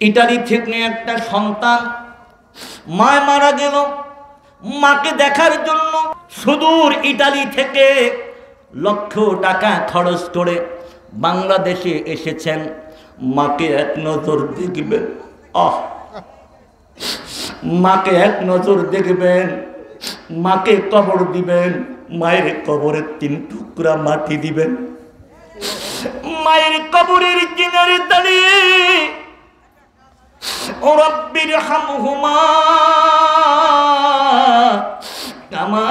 Italy থেকে একটা সন্তান মায় মারা গেল, মাকে দেখার জন্য সুদূর ইটালি থেকে লক্ষ টাকা খরচ করে বাংলাদেশে এসেছেন। মাকে এক নজর দেখবেন, মাকে এক নজর দেখবেন, মাকে কবর দিবেন, মায়ের কবরের 3 টুকরা মাটি দিবেন। মায়ের কবরের কিনারে দাঁড়িয়ে ও রব্বির হামহুমা কামা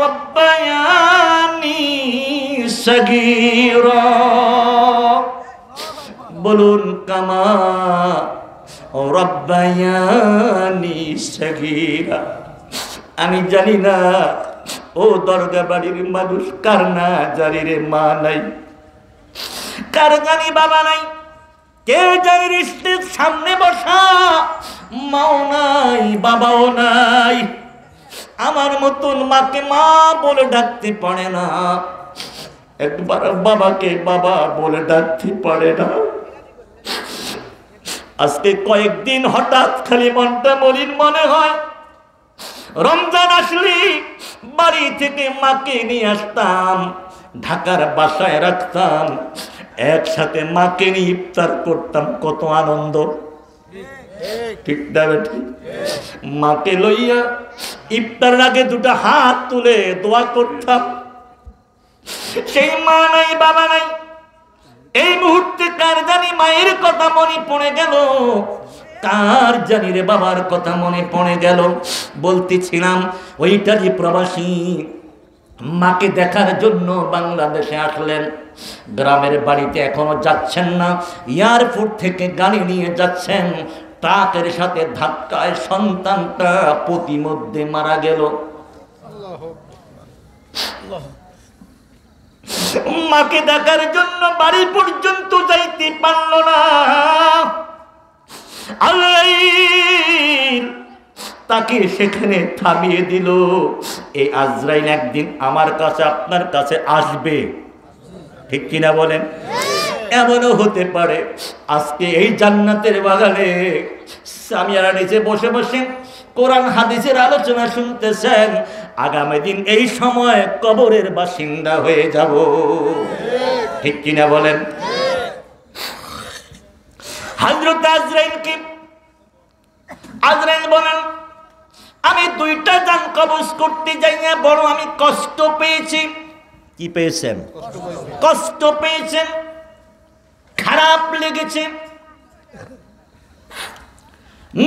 রব্বায়ানি সগীরা, বলুন কামা রব্বায়ানি সগীরা। আমি জানি না ও দরগা বাড়ির মানুষ কার না জানিরে মা নাই, কার জানি বাবা নাই, কে জানি স্ত্রীর সামনে বসা মাও নাই বাবাও নাই, আমার মতন মাকে মা বলে ডাকতে পারে না, একবার বাবাকে বাবা বলে ডাকতে পারে না। আজকে কয়েকদিন হঠাৎ খালি মনটা মলিন মনে হয়। রমজান আসলে বাড়ি থেকে মাকে নিয়ে আসতাম, ঢাকার বাসায় রাখতাম, একসাথে মাকে নিয়ে ইফতার করতাম, কত আনন্দ, ঠিক না বেটি? মাকে লইয়া ইফতারের আগে 2টা হাত তুলে দোয়া করতাম। সেই মা নাই বাবা নাই, এই মুহূর্তে কার জানি মায়ের কথা মনে পড়ে গেল, কার জানি রে বাবার কথা মনে পড়ে গেল। বলতেছিলাম ওইটারই প্রবাসী মাকে দেখার জন্য বাংলাদেশে আসলেন, গ্রামের বাড়িতে এখনো যাচ্ছেন না, এয়ারপোর্ট থেকে গাড়ি নিয়ে যাচ্ছেন, ট্রাকের সাথে ধাক্কায় সন্তানটা প্রতিমধ্যে মারা গেল। মাকে দেখার জন্য বাড়ি পর্যন্ত যাইতে পারল না। আল্লাহ তাকে সেখানে থামিয়ে দিল। এই আজরাইল একদিন আমার কাছে আপনার কাছে আসবে, ঠিক কিনা বলেন? এমনও হতে পারে আজকে এই জান্নাতের বাগানে সামিয়ারা নিচে বসে বসে কোরআন হাদিসের আলোচনা শুনতেছেন, আগামী দিন এই সময় কবরের বাসিন্দা হয়ে যাব, ঠিক কিনা বলেন? হযরত আজরাইল বলেন, আমি 2টা জান কবজ করতে যাই না, বড় আমি কষ্ট পেয়েছি। কি পেয়েছেন? কষ্ট পেয়েছেন, খারাপ লেগেছে।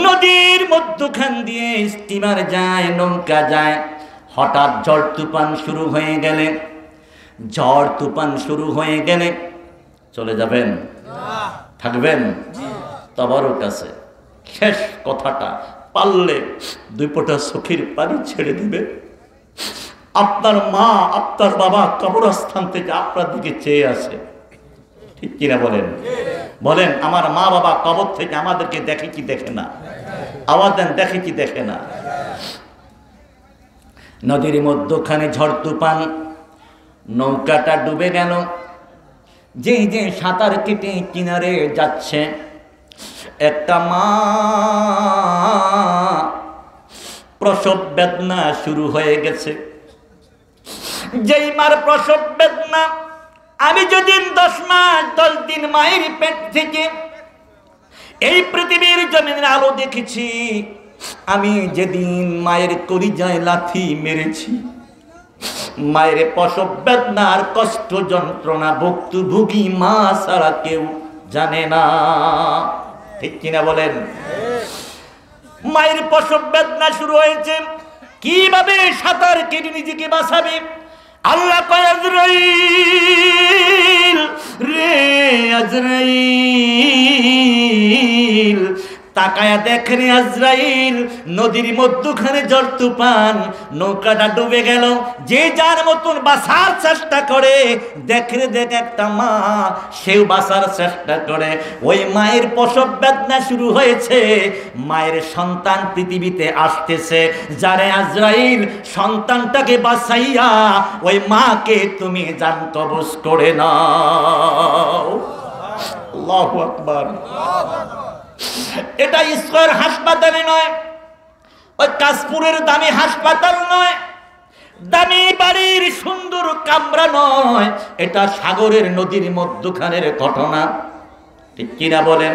নদীর মধ্যখান দিয়ে স্টিমার যায়, নৌকা যায়, হঠাৎ ঝড় তুফান শুরু হয়ে গেলে, ঝড় তুফান শুরু হয়ে গেলে চলে যাবেন? থাকবেন? তবরক আছে। শেষ কথাটা পারলে 2 ফোঁটা চোখের পানি ছেড়ে দিবে। আপনার মা আপনার বাবা কবরস্থান থেকে আপনার দিকে চেয়ে আছে, ঠিক কিনা বলেন? বলেন, আমার মা বাবা কবর থেকে আমাদেরকে দেখে কি দেখে না? আওয়াজ দেন, দেখে কি দেখে না? নদীর মধ্যখানে ঝড় তুফান, নৌকাটা ডুবে গেল। যে যে সাঁতার কেটে কিনারে যাচ্ছে, একটা মা প্রসব বেদনা শুরু হয়ে গেছে। যেই মার প্রসব বেদনা, আমি যেদিন 10 মাস 10 দিন মায়ের পেট থেকে এই পৃথিবীর জমিনের আলো দেখেছি, আমি যেদিন মায়ের কলিজায় লাথি মেরেছি, মায়ের প্রসব বেদনার কষ্ট যন্ত্রণা ভুক্তভোগী মা ছাড়া কেউ জানে না, ঠিক কিনা বলেন? মায়ের প্রসব বেদনা শুরু হয়েছে, কিভাবে সাঁতার কেটে নিজেকে বাঁচাবে? আল্লাহ কয়, আজরাইল রে আজরাইল, তাকায়া দেখেন আজরাইল, নদীর মধ্যখানে ঝড় তুফান, নৌকাটা ডুবে গেল। যে যার মতন বাঁচার চেষ্টা করে, দেখে দেখ একটা মা, সেও বাঁচার চেষ্টা করে। ওই মায়ের প্রসব বেদনা শুরু হয়েছে, মায়ের সন্তান পৃথিবীতে আসতেছে। যারে আজরাইল সন্তানটাকে বাঁচাইয়া ওই মাকে তুমি জান কবজ করে নাও। আল্লাহু আকবার। এটা স্কয়ার হাসপাতালে নয়, ওই কাশপুরের দামি হাসপাতাল নয়, দামি বাড়ির সুন্দর কামরা নয়, এটা সাগরের নদীর মধ্যখানের ঘটনা। ঠিক কিনা বলেন?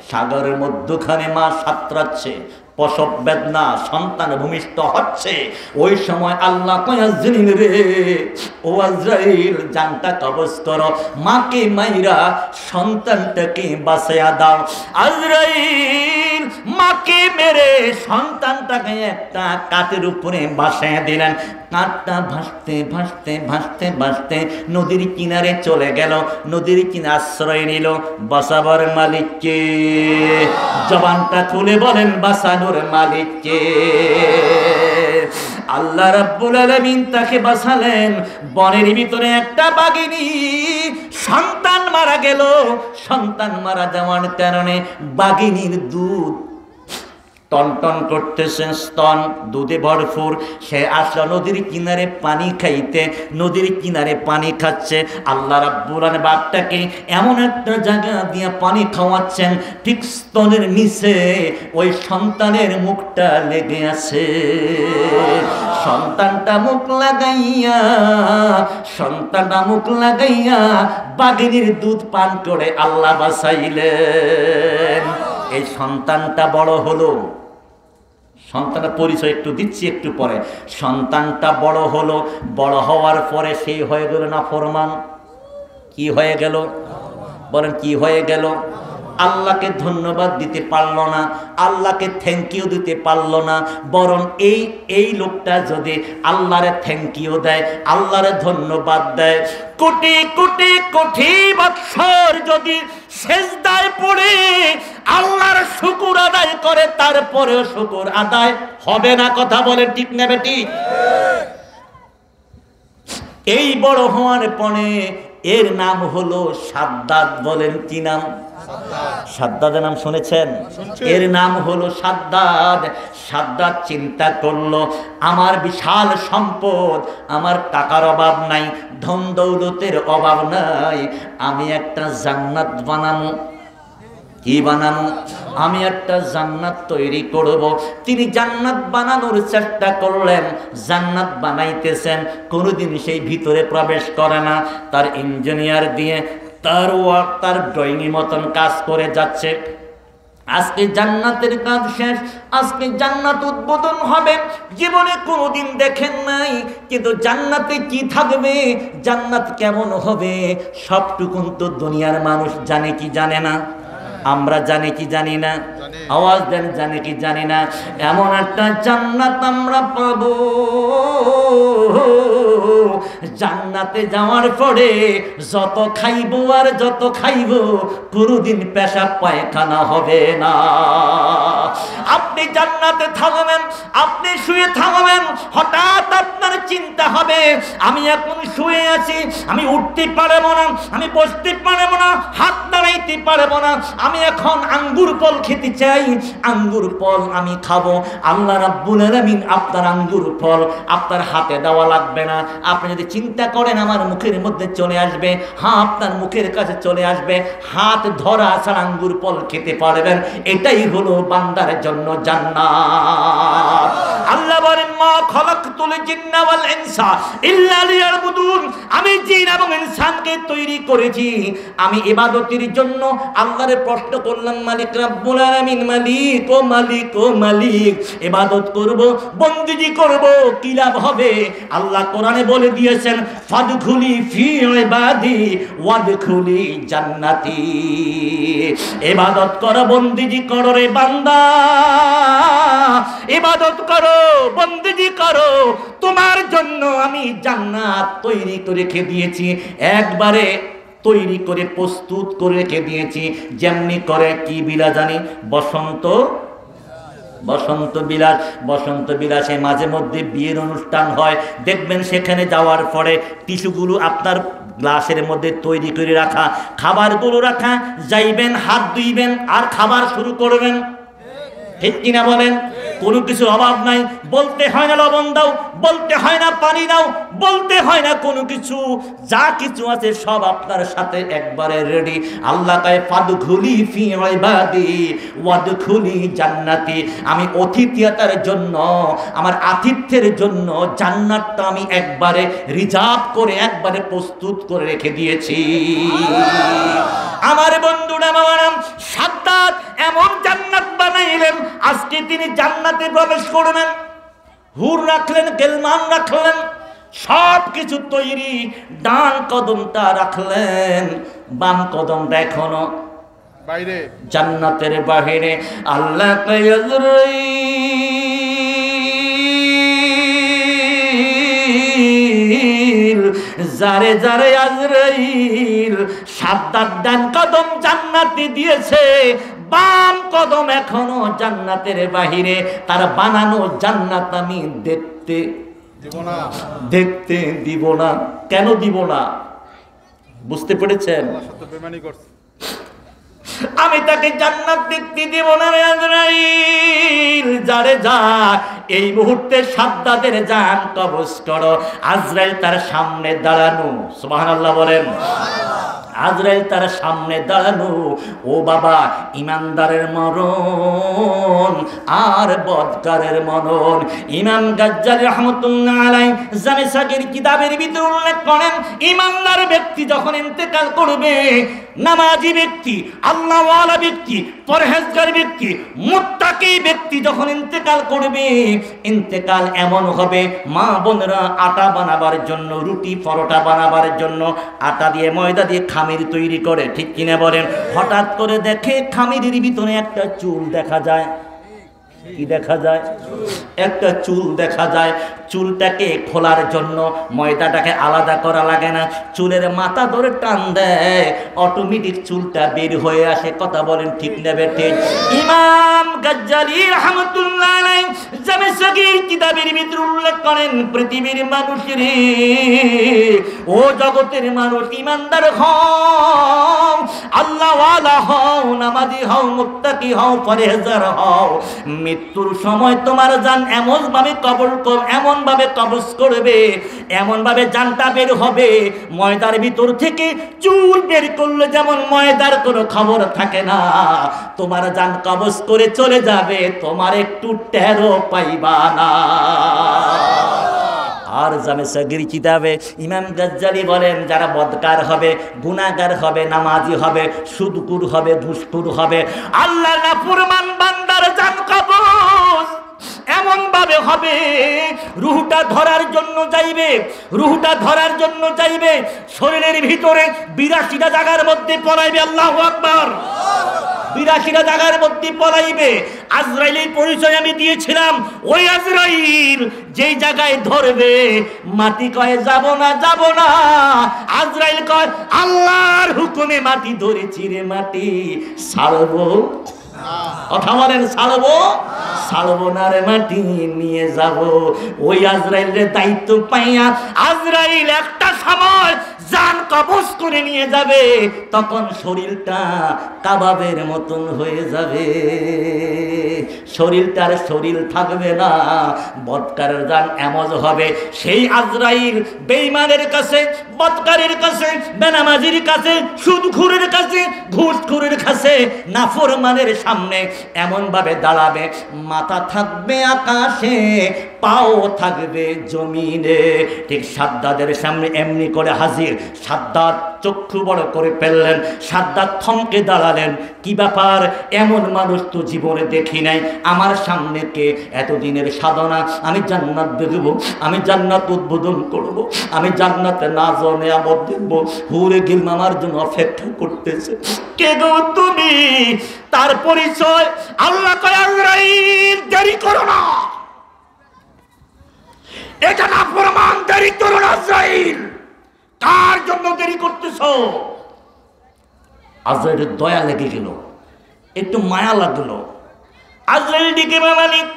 সাগরের মধ্যখানে মা সাঁতরাচ্ছে, প্রসব বেদনা, সন্তান ভূমিষ্ঠ হচ্ছে। ওই সময় আল্লাহ কয় আজরাইল রে, ও আজরাইল জানটা কবজ করো, মাকে মাইরা সন্তানটাকে বাঁচায়া দাও। আজরাইল মাকে মেরে সন্তানটাকে একটা কাঠের উপরে বাঁচায়া দিলেন। কাঠটা ভাসতে ভাসতে ভাসতে ভাসতে নদীর কিনারে চলে গেল। নদীর কিনারে আশ্রয় নিল। বাঁচাবার মালিককে? জবানটা খুলে বলেন, বাঁচানোর মালিককে? আল্লাহ রাব্বুল আলামিন তাকে বাঁচালেন। বনের ভিতরে একটা বাঘিনী সন্তান মারা গেল। সন্তান মারা যাওয়ার কারণে বাঘিনীর দুধ টনটন করতেছে, স্তন দুধে ভরপুর। সে আসলো নদীর কিনারে পানি খাইতে, নদীর কিনারে পানি খাচ্ছে। আল্লাহ রাব্বুল আলামিন বাঘটাকে এমন একটা জায়গা দিয়ে পানি খাওয়াচ্ছেন, ঠিক স্তনের নিচে ওই সন্তানের মুখটা লেগে আছে। সন্তানটা মুখ লাগাইয়া বাঘিনীর দুধ পান করে আল্লাহ বাঁচাইলেন। এই সন্তানটা বড় হলো। সন্তানের পরিচয় একটু দিচ্ছি একটু পরে। সন্তানটা বড় হলো, বড় হওয়ার পরে সেই হয়ে গেল নাফরমান। কি হয়ে গেল বলেন? কি হয়ে গেল? আল্লাহকে ধন্যবাদ দিতে পারলো না, আল্লাহকে থ্যাংক ইউ দিতে পারলো না। বরং এই লোকটা যদি আল্লাহরে থ্যাংক ইউ দেয়, আল্লাহরে ধন্যবাদ দেয়, কোটি কোটি কোটি বৎসর যদি সেজদায় পড়ে আল্লাহর শুকর আদায় করে, তারপরেও শুকর আদায় হবে না। কথা বলে ঠিক না বেটি? এই বড় হওয়ার পরে এর নাম হলো সাদ্দাদ। বলেন কি নাম? সাদ্দাদের নাম শুনেছেন? এর নাম হলো সাদ্দাদ। সাদ্দাদ চিন্তা করলো, আমার বিশাল সম্পদ, আমার টাকার অভাব নাই, ধন দৌলতের অভাব নাই, আমি একটা জান্নাত বানাবো। কি বানাবো? আমি একটা জান্নাত তৈরি করব। তিনি জান্নাত বানানোর চেষ্টা করলেন, জান্নাত বানাইতেছেন, কোনোদিন সেই ভিতরে প্রবেশ করে না। তার ইঞ্জিনিয়ার দিয়ে তার ড্রয়িং মতন কাজ করে যাচ্ছে। আজকে জান্নাতের কাজ শেষ, আজকে জান্নাত উদ্বোধন হবে। জীবনে কোনোদিন দেখেন নাই, কিন্তু জান্নাতে কি থাকবে, জান্নাত কেমন হবে, সবটুকুন তো দুনিয়ার মানুষ জানে কি জানে না? আমরা জানি কি জানি না? আওয়াজ দেন, জানি কি জানি না? এমন একটা জান্নাত আমরা পাবো, জান্নাতে যাওয়ার পরে যত খাইবো আর যত খাইবো, কোনোদিন পেশাব পায়খানা হবে না। আপনি জান্নাতে থাকবেন, আপনি শুয়ে থাকবেন, হঠাৎ আপনার চিন্তা হবে, আমি এখন শুয়ে আছি, আমি উঠতে পারবো না, আমি বসতে পারবো না, হাত দাঁড়াইতে পারবো না, আমি এখন আঙ্গুর ফল খেতে চাই, আঙ্গুর ফল আমি খাবো। আল্লাহ রাব্বুল আলামিন আপনার আঙ্গুর ফল আপনার হাতে দেওয়া লাগবে না। আপনি যদি চিন্তা করেন আমার মুখের মধ্যে চলে আসবে, হ্যাঁ আপনার মুখের কাছে চলে আসবে, হাত ধরা ছাড়া আঙ্গুর ফল খেতে পারবেন। এটাই হলো বান্দার জন্য জান্নাত। আল্লাহ বলেন, মা খলাকতুল জিন্না ওয়াল ইনসা ইল্লা লিয়াবুদুন, আমি জিন এবং ইনসানকে তৈরি করেছি আমি ইবাদতের জন্য। আল্লাহরে প্রশ্ন করলাম, মালিক রাব্বুল আলামিন, মালিক ও মালিক ও মালিক, ইবাদত করব, বন্দেগী করব, কি লাভ হবে? আল্লাহ কোরআনে বলে দিয়েছেন, ফাদখুলি ফি ইবাদি ওয়াদখুলি জান্নাতি। ইবাদত করো, বন্দেগী করো রে বান্দা, ইবাদত করো, বন্দেগী করো, তোমার জন্য আমি জান্নাত তৈরি করে রেখে দিয়েছি, একবারে তৈরি করে প্রস্তুত করে রেখে দিয়েছি। যেমনি করে কি বিলাস জানি, বসন্ত বিলাস। বসন্ত বিলাসে মাঝে মধ্যে বিয়ের অনুষ্ঠান হয়, দেখবেন সেখানে যাওয়ার পরে টিস্যুগুলো আপনার গ্লাসের মধ্যে তৈরি করে রাখা, খাবারগুলো রাখা, যাইবেন হাত ধুইবেন আর খাবার শুরু করবেন। ঠিক কিনা বলেন? কোনো কিছুর অভাব নাই, বলতে হয় না লবণ দাও, বলতে হয় না পানি দাও, বলতে হয় না কোনো কিছু, যা কিছু আছে সব আপনার সাথে একবারে রেডি। আল্লাহ কয় ফাদখুলি ফি ইবাদি ওয়াদখুলি জান্নাতি, আমি অতিথিয়তার জন্য, আমার আতিথ্যের জন্য জান্নাতটা আমি একবারে রিজার্ভ করে একবারে প্রস্তুত করে রেখে দিয়েছি। আমার বন্ধুরা বাবারা, সাদ্দাত এমন জান্নাত বানাইলেন, আজকে তিনি জান্নাতে প্রবেশ করবেন। হুর রাখলেন, গেলমান রাখলেন, সব কিছু তৈরি। ডান কদমটা রাখলেন, বাম কদমটা এখনো বাইরে, জান্নাতের বাহিরে। আল্লাহ যারে যারে আজরাইল সাদ্দাত ডান কদম জান্নাতে দিয়েছে, বাম কদম এখনো জান্নাতের বাহিরে। তার বানানো জান্নাত আমি দেখতে দিব না। কেন দিব না বুঝতে পেরেছেন? আমি তাকে জান্নাত দেখতে দিব না রে আজরাইল। যারে যা এই মুহূর্তে সাদ্দাতের জান কবজ করো। আজরাইল তার সামনে দাঁড়ানো, সুবহানাল্লাহ বলেন। আজরাইল তার সামনে দাঁড়ানো। ও বাবা, ইমানদারের মরণ আর বদকারের মরণ। ইমাম গাজ্জালী রাহমাতুল্লাহ আলাইহি জামে সাগীর কিতাবের ভিতরে উল্লেখ করেন, ইমানদার ব্যক্তি যখন ইন্তেকাল করবে, নামাজি ব্যক্তি, আল্লাহওয়ালা ব্যক্তি, পরহেজগার ব্যক্তি, মুত্তাকি ব্যক্তি যখন ইন্তেকাল করবে, ইন্তেকাল এমন হবে, মা বোনেরা আটা বানাবার জন্য, রুটি পরোটা বানাবার জন্য আটা দিয়ে ময়দা দিয়ে খামির তৈরি করে, ঠিক কিনা বলেন? হঠাৎ করে দেখে খামিরের ভিতরে একটা চুল দেখা যায়। কি দেখা যায়? একটা চুল দেখা যায়। চুলটাকে খোলার জন্য ময়দাটাকে আলাদা করা লাগে না, চুলের মাথা ধরে টান দেয়, অটোমেটিক চুলটা বের হয়ে আসে। কথা বলেন ঠিক না বেঠে? ইমাম গাজ্জালী রাহমাতুল্লাহ আলাইহি জামে সাগীর কিতাবের ভিতরে উল্লেখ করেন, পৃথিবীর মানুষের, ও জগতের মানুষ, ইমানদার হও, আল্লাহওয়ালা হও, নামাজি হও, মুত্তাকি হও, পরহেজগার হও, মৃত্যুর সময় তোমার জান এমন ভাবে কবজ করবে, এমন ভাবে জানটা বের হবে, ময়দার ভিতর থেকে চুল বের করলে যেমন ময়দার কোনো খবর থাকে না, তোমার জান কবজ করে চলে যাবে, তোমার একটু টেরও পাইবা না। আর জামে সাগীর কিতাবে ইমাম গাজ্জালী বলেন, যারা বদকার হবে, গুনাহগার হবে, নামাজি হবে, সুদকুর হবে, ঘুষখোর হবে, আল্লাহ নাফরমান বান্দার জান কবজ এমন ভাবে হবে, রুহটা ধরার জন্য যাইবে, শরীরের ভিতরে ৮২টা জায়গার মধ্যে পলাইবে। আল্লাহু আকবার। ৮২টা জায়গার মধ্যে পলাইবে। আজরাইলের পরিচয় আমি দিয়েছিলাম, ওই আজরাইল যেই জায়গায় ধরবে, মাটি কয়ে যাব না। আজরাইল কয় আল্লাহর হুকুমে মাটি ধরেছি রে, মাটি ছাড়বো। কথা বলেন, ছাড়বো না রে, মাটি নিয়ে যাব। ওই আজরাইলের দায়িত্ব পাইয়া আজরাইল একটা সময় জান কবজ করে নিয়ে যাবে, তখন শরীরটা কাবাবের মতন হয়ে যাবে, শরীরটার শরীর থাকবে না, বদকারের জান এমন হবে। সেই আজরাইল বেঈমানের কাছে, বদকারের কাছে, বেনামাজির কাছে, সুদখোরের কাছে, ঘুষখোরের কাছে, নাফরমানের সামনে এমন ভাবে দাঁড়াবে, মাথা থাকবে আকাশে, পাও থাকবে জমিনে। ঠিক সাদ্দাতের সামনে এমনি করে হাজির। সাদ্দাত চক্ষু বড় করে ফেললেন, সাদ্দাত থমকে দাঁড়ালেন। কি ব্যাপার? এমন মানুষ তো জীবনে দেখি নাই। আমার সামনে কে? এতদিনের সাধনা, আমি জান্নাত দেখব, আমি জান্নাত উদ্বোধন করব, আমি জান্নাতে নাজ নিয়ামত দেখব, হুরে গিল আমার জন্য অপেক্ষা করতেছে। কে গো তুমি? তার পরিচয় আল্লাহ কয়, আজরাইল দেরি করো না, এটা না ফরমান, দেরি করো না। আজরাইল কার জন্য দেরি করতেছ? আজরাইলের দয়া লেগে গেল, একটু মায়া লাগলো। আজরাইল ডেকে মালিক,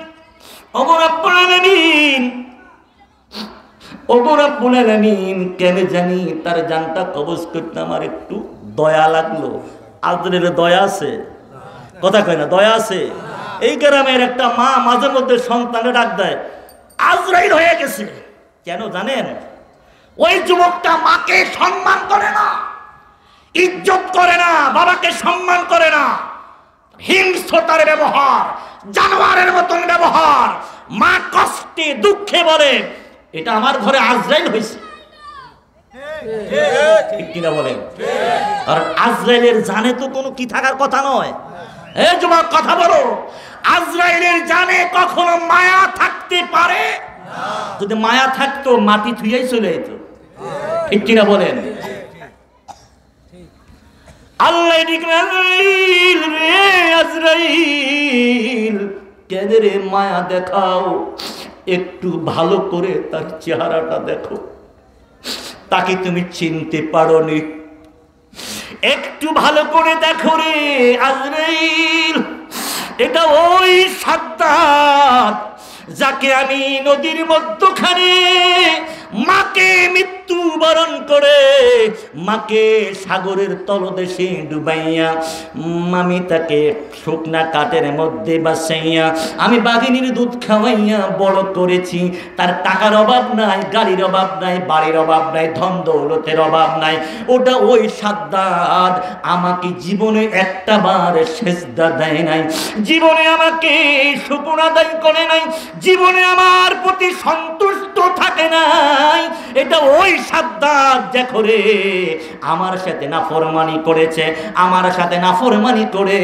ওগো রব্বুল আলামিন, ওগো রব্বুল আলামিন, কেন জানি তার জানটা কবজ করতে আমার একটু দয়া লাগলো। আজরাইলের দয়া আছে? কথা কয় না, দয়া আছে? এই গ্রামের একটা মা মাঝে মধ্যে সন্তানে ডাক দেয়, আজরাইল হয়ে গেছে। কেন জানেন? ওই যুবকটা মাকে সম্মান করে না, ইজ্জত করে না, বাবাকে সম্মান করে না, হিংস্রতার ব্যবহার, জানোয়ারের মতন ব্যবহার। মা কষ্টে দুঃখে বলে, এটা আমার ঘরে আজরাইল হয়েছে। ঠিক কিনা বলেন? কারণ আজরাইলের জানে তো কোনো কি থাকার কথা নয়। এই যুবক কথা বলো, আজরাইলের জানে কখনো মায়া থাকতে পারে? যদি মায়া থাকতো মাটি ধুইয়াই চলে যেত। ঠিক কিনা বলেন? আল্লাহ আজরাইল কেঁদে রে, মায়া দেখাও, একটু ভালো করে তার চেহারাটা দেখো, তাকে তুমি চিনতে পারোনি, একটু ভালো করে দেখো রে আজরাইল। এটা ওই সাদ্দাত যাকে আমি নদীর মধ্যখানে মাকে মৃত্যুবরণ করে মাকে সাগরের তলদেশে ডুবাইয়া আমি তাকে শুকনা কাঠের মধ্যে বাসাইয়া আমি বাঘিনীর দুধ খাওয়াইয়া বড় করেছি। তার টাকার অভাব নাই, গাড়ির অভাব নাই, বাড়ির অভাব নাই, ধন দৌলতের অভাব নাই। ওটা ওই সাদ্দাত আমাকে জীবনে একটা বার সেজদা দেয় নাই, জীবনে আমাকে শুকর আদায় করে নাই, জীবনে আমার প্রতি সন্তুষ্ট থাকে নাই। এটা ওই সাদ্দাত যে করে আমার সাথে নাফরমানি করেছে, আমার সাথে নাফরমানি করে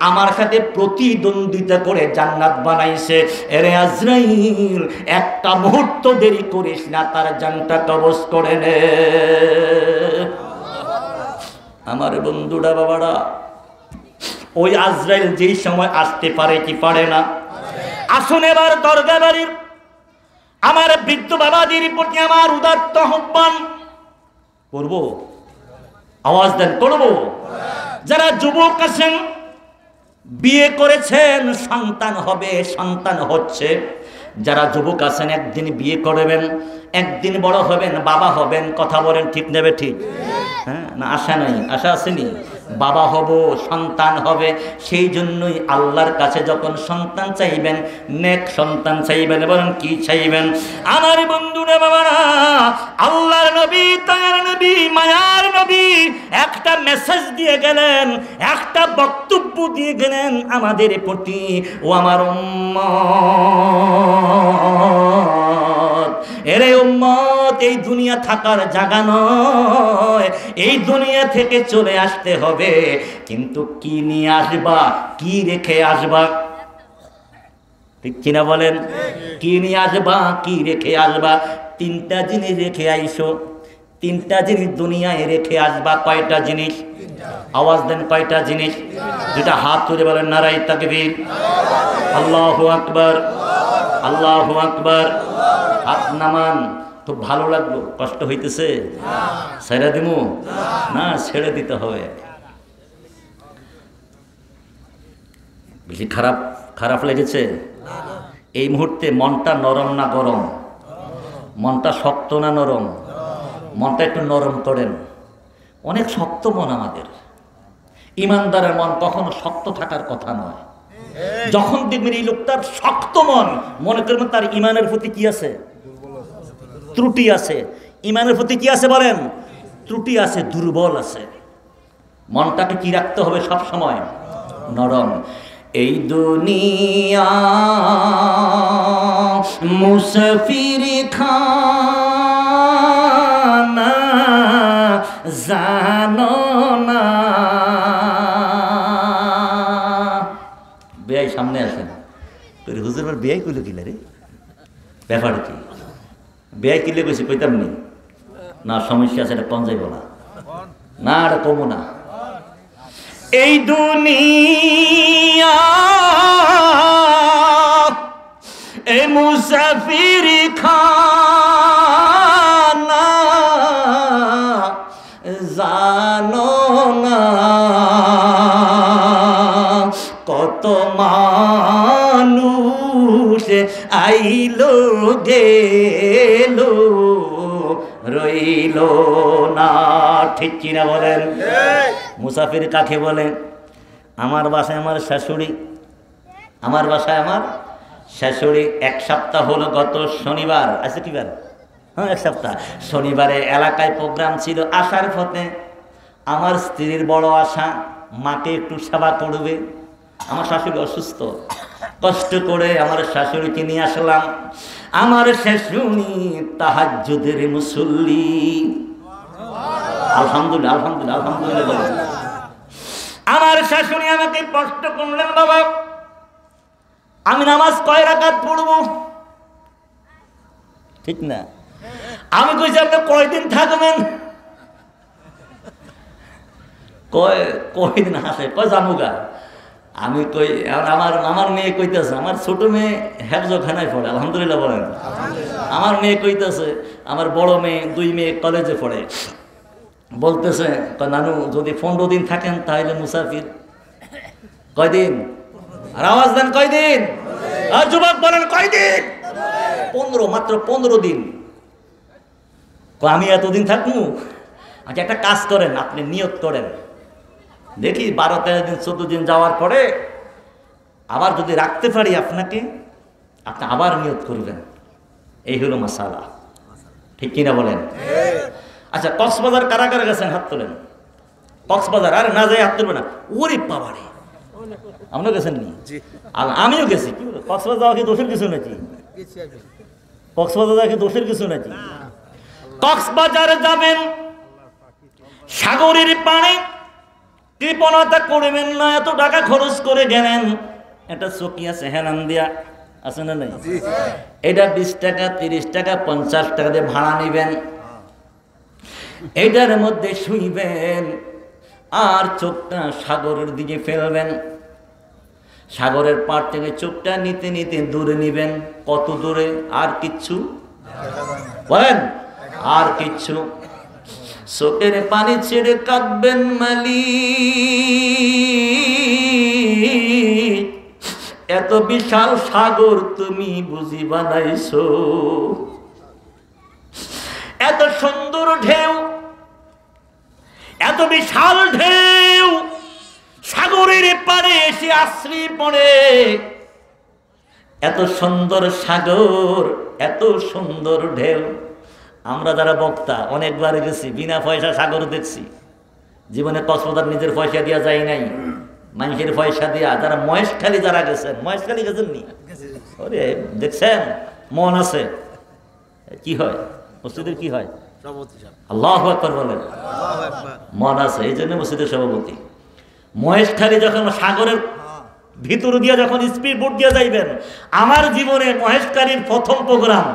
আমার সাথে প্রতিদ্বন্দ্বিতা করে জান্নাত বানাইছে। এরে আজরাইল, একটা মুহূর্ত দেরি করিস না, তার জানটা কবজ করে নে। আমার বন্ধুরা, বাবারা, ওই আজরাইল যেই সময় আসতে পারে কি পারে না? আসুন এবার দরগা বাড়ির আমার বৃদ্ধ বাবাদের প্রতি আমার উদাত্ত আহ্বান করব। আওয়াজ দেন, করব। যারা যুবক আছেন, বিয়ে করেছেন, সন্তান হবে, সন্তান হচ্ছে, যারা যুবক আছেন একদিন বিয়ে করবেন, একদিন বড় হবেন, বাবা হবেন। কথা বলেন, ঠিক নেবে? ঠিক? হ্যাঁ না? আশা নাই? আশা আসেনি? বাবা হব, সন্তান হবে। সেই জন্যই আল্লাহর কাছে যখন সন্তান চাইবেন, নেক সন্তান চাইবেন। বলেন কি চাইবেন? আমার বন্ধুরা, বাবারা, আল্লাহর নবী, তার নবী, মায়ার নবী একটা মেসেজ দিয়ে গেলেন, একটা বক্তব্য দিয়ে গেলেন আমাদের প্রতি। ও আমার উম্মত, এরে উম্মত, এই দুনিয়া থাকার জায়গা নয়, এই দুনিয়া থেকে চলে আসতে হবে, কিন্তু কি নিয়ে আসবা, কি রেখে আসবা? ঠিক কিনা বলেন? কি নিয়ে আসবা, কি রেখে আসবা? তিনটা জিনিস রেখে আইসো, তিনটা জিনিস দুনিয়ায় রেখে আসবা। কয়টা জিনিস? আওয়াজ দেন, কয়টা জিনিস? দুটা হাত তুলে বলেন নারায়ে তাকবীর, আল্লাহু আকবার, আল্লাহু আকবার। হাত নামান। খুব ভালো লাগলো? কষ্ট হইতেছে? ছেড়ে দিমু না? ছেড়ে দিতে হবে। বেশি খারাপ খারাপ লেগেছে? এই মুহূর্তে মনটা নরম না গরম? মনটা শক্ত না নরম? মনটা একটু নরম করেন। অনেক শক্ত মন আমাদের। ইমানদারের মন কখনো শক্ত থাকার কথা নয়। যখন দেখবেন এই লোকটার শক্ত মন, মনে করবেন তার ইমানের প্রতি কি আছে? ত্রুটি আছে। ইমানের প্রতি কি আছে বলেন? ত্রুটি আছে, দুর্বল আছে। মনটাকে কি রাখতে হবে? সব সময় নরম। এই দুনিয়া মুসাফির খানা, জানো না? বেয়াই সামনে আসেন। হুজুর বেয়াই কইল কিলা রে? ব্যাপার কি? বেয়াই কিলে কইছে কইতাম নি? না, সমস্যা আছে, এটা কম যাইব না। না, এটা কমো না। এই দুনিয়া এ মুসাফির খানা, জানো না? কত মানুষ আইলো গেলো, রইল না। ঠিক কিনা বলেন? মুসাফির কাকে বলে? আমার বাসায় আমার শাশুড়ি, আমার বাসায় আমার শাশুড়ি 1 সপ্তাহ হলো, গত শনিবার আছে কি বার, হ্যাঁ 1 সপ্তাহ, শনিবারে এলাকায় প্রোগ্রাম ছিল। আসার পথে আমার স্ত্রীর বড় আশা মাকে একটু সেবা করবে। আমার শাশুড়ি অসুস্থ, কষ্ট করে আমার শাশুড়িকে নিয়ে আসলাম। আমার শাশুড়ি তাহাজ্জুদের মুসল্লি, আলহামদুলিল্লাহ আলহামদুলিল্লাহ আলহামদুলিল্লাহ। আমার শাশুড়ি আমাকে প্রশ্ন করলেন, বাবা আমি নামাজ কয় রাকাত পড়ব? ঠিক না? আমি কইছি আপনি কয়দিন থাকবেন? কয়দিন হাসে, কয় জামুগা। আমি কই আমার মেয়ে কইতেছে, আমার ছোট মেয়ে হেফজখানায় পড়ে, আলহামদুলিল্লাহ বলেন। আমার মেয়ে কইতেছে, আমার বড় মেয়ে 2 মেয়ে কলেজে পড়ে, বলতেছে নানু যদি 15 দিন থাকেন তাহলে মুসাফির। কয়দিন? আর আওয়াজ দেন কয়দিন? আর যুবক বলেন কয়দিন? 15, মাত্র 15 দিন। আমি এতদিন থাকবো? আচ্ছা একটা কাজ করেন, আপনি নিয়ত করেন, দেখি 12-13 দিন 14 দিন যাওয়ার পরে আবার যদি রাখতে পারি আপনাকে, আপনি আবার নিয়ত করবেন। এই হলো মাসালা, ঠিক কিনা বলেন? আচ্ছা কক্সবাজার কারা কারা গেছেন হাত তোলেন? কক্সবাজার, আরে না যাই হাত তুলবে না। ওরে বাবারে, আপনিও গেছেন নি? আর আমিও গেছি। কি বলো, কক্সবাজার যাওয়া কি দোষের কিছু নাকি? কক্সবাজার যাওয়া কি দোষের কিছু নাকি? কক্সবাজারে যাবেন, সাগরের পানি, কৃপণতা করবেন না। এত টাকা খরচ করে গেলেন, একটা চকি আছে হেলান দিয়া, আছে না নাই? এটা 20 টাকা 30 টাকা 50 টাকা দিয়ে ভাড়া নিবেন, এইটার মধ্যে শুইবেন আর চোখটা সাগরের দিকে ফেলবেন। সাগরের পাড় থেকে চোখটা নিতে নিতে দূরে নিবেন। কত দূরে? আর কিচ্ছু বলেন, আর কিচ্ছু। চোখের পানি ছেড়ে কাঁদবেন, মালিক এত বিশাল সাগর তুমি বুঝি বানাইছো, এত সুন্দর ঢেউ, এত বিশাল ঢেউ সাগরের পারে এসে আশ্রি পড়ে। এত সুন্দর সাগর, এত সুন্দর ঢেউ। আমরা যারা বক্তা অনেকবার গেছি, বিনা পয়সা সাগর দেখছি। জীবনে কক্সবাজার নিজের পয়সা দিয়া যায় নাই, মানুষের পয়সা দিয়া। যারা মহেশখালী যারা গেছেন, মহেশখালী গেছেন নি? ওরে দেখছেন, মন আছে। কি হয় মসজিদের? কি হয়? আল্লাহু আকবার বলেন। মন আছে, এই জন্য মসজিদের সভাপতি। মহেশখালী যখন সাগরের ভিতর দিয়ে যখন স্পিড বোট দিয়ে যাইবেন, আমার জীবনে মহেশখালীর প্রথম প্রোগ্রাম,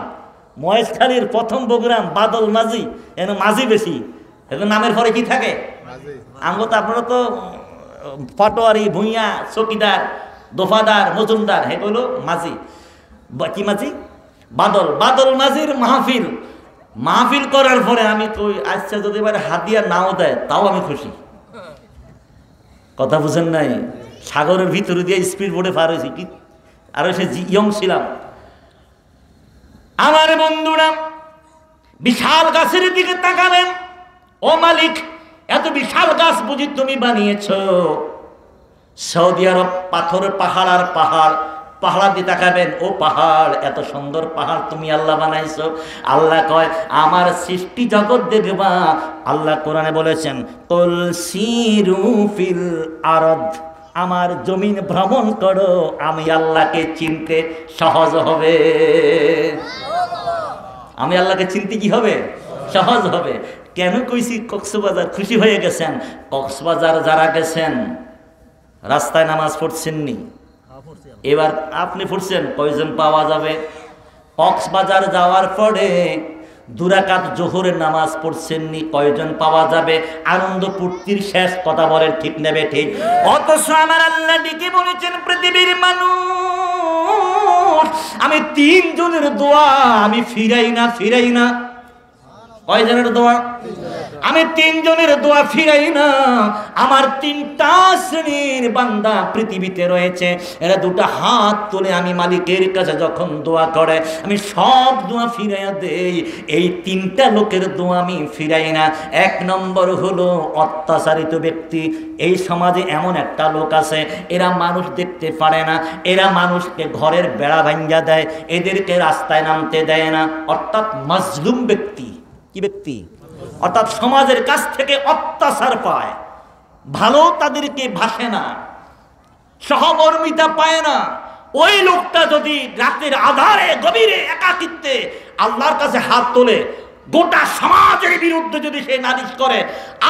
মহেশখালীর প্রথম প্রোগ্রাম বাদল মাঝি। এখানে মাঝি বেশি, এখন নামের পরে কি থাকে? আমগো তো আপনারা তো পাটোয়ারি, ভুঁইয়া, চকিদার, দোফাদার, মজুমদার, এগুলো মাঝি। কি মাঝি? বাদল। বাদল মাঝির মাহফিল। মাহফিল করার পরে আমি কই, আচ্ছা যদি এবারে হাদিয়া নাও দেয় তাও আমি খুশি। কথা বুঝেন নাই? সাগরের ভিতরে দিয়ে স্পিড বোটে পার হয়েছি কি, আর সে ইয়ং ছিলাম। আমার বন্ধুরা বিশাল গাছের দিকে তাকাবেন, ও মালিক এত বিশাল গাছ বুঝি তুমি বানিয়েছো? সৌদি আরব পাথর, পাহাড় আর পাহাড়, পাহাড় দিয়ে তাকাবেন, ও পাহাড় এত সুন্দর পাহাড় তুমি আল্লাহ বানাইছো। আল্লাহ কয় আমার সৃষ্টি জগৎ দেখবা। আল্লাহ কোরআনে বলেছেন, কুল সিরু ফিল আরদ, আমার জমিন ভ্রমণ করো, আমি আল্লাহকে চিনতে সহজ হবে। আমি আল্লাহকে চিনতে কি হবে? সহজ হবে। কেন কইছি কক্সবাজার? খুশি হয়ে গেছেন? কক্সবাজার যারা গেছেন রাস্তায় নামাজ পড়ছেননি? এবার আপনি পড়ছেন, কয়জন পাওয়া যাবে? কক্সবাজার যাওয়ার পরে 2 রাকাত জোহরের নামাজ পড়ছেননি, কয়জন পাওয়া যাবে? আনন্দ ফুর্তির শেষ। কথা বলেন ঠিক নেবে ঠিক? অথচ আমার আল্লাহ ডেকে বলেছেন, পৃথিবীর মানুষ আমি 3 জনের দোয়া আমি ফিরাই না। কয়জনের দোয়া? আমি তিনজনের দোয়া ফিরাই না। আমার তিনটা শ্রেণীর বান্দা পৃথিবীতে রয়েছে, এরা দুটো হাত তুলে আমি মালিকের কাছে যখন দোয়া করে আমি সব দোয়া ফিরাইয়া দেই। এই তিনটা লোকের দোয়া আমি ফিরাই না। এক নম্বর হলো অত্যাচারিত ব্যক্তি। এই সমাজে এমন একটা লোক আছে, এরা মানুষ দেখতে পারে না, এরা মানুষকে ঘরের বেড়া ভাঙ্গা দেয়, এদেরকে রাস্তায় নামতে দেয় না, অর্থাৎ মাজলুম ব্যক্তি। কি ব্যক্তি? অর্থাৎ সমাজের কাছ থেকে অত্যাচার পায়, ভালো তাদেরকে ভাসে না, সহমর্মিতা পায় না। ওই লোকটা যদি রাতের আধারে গভীরে একাকিত্বে আল্লাহর কাছে হাত তোলে, গোটা সমাজের বিরুদ্ধে যদি সে নালিশ করে,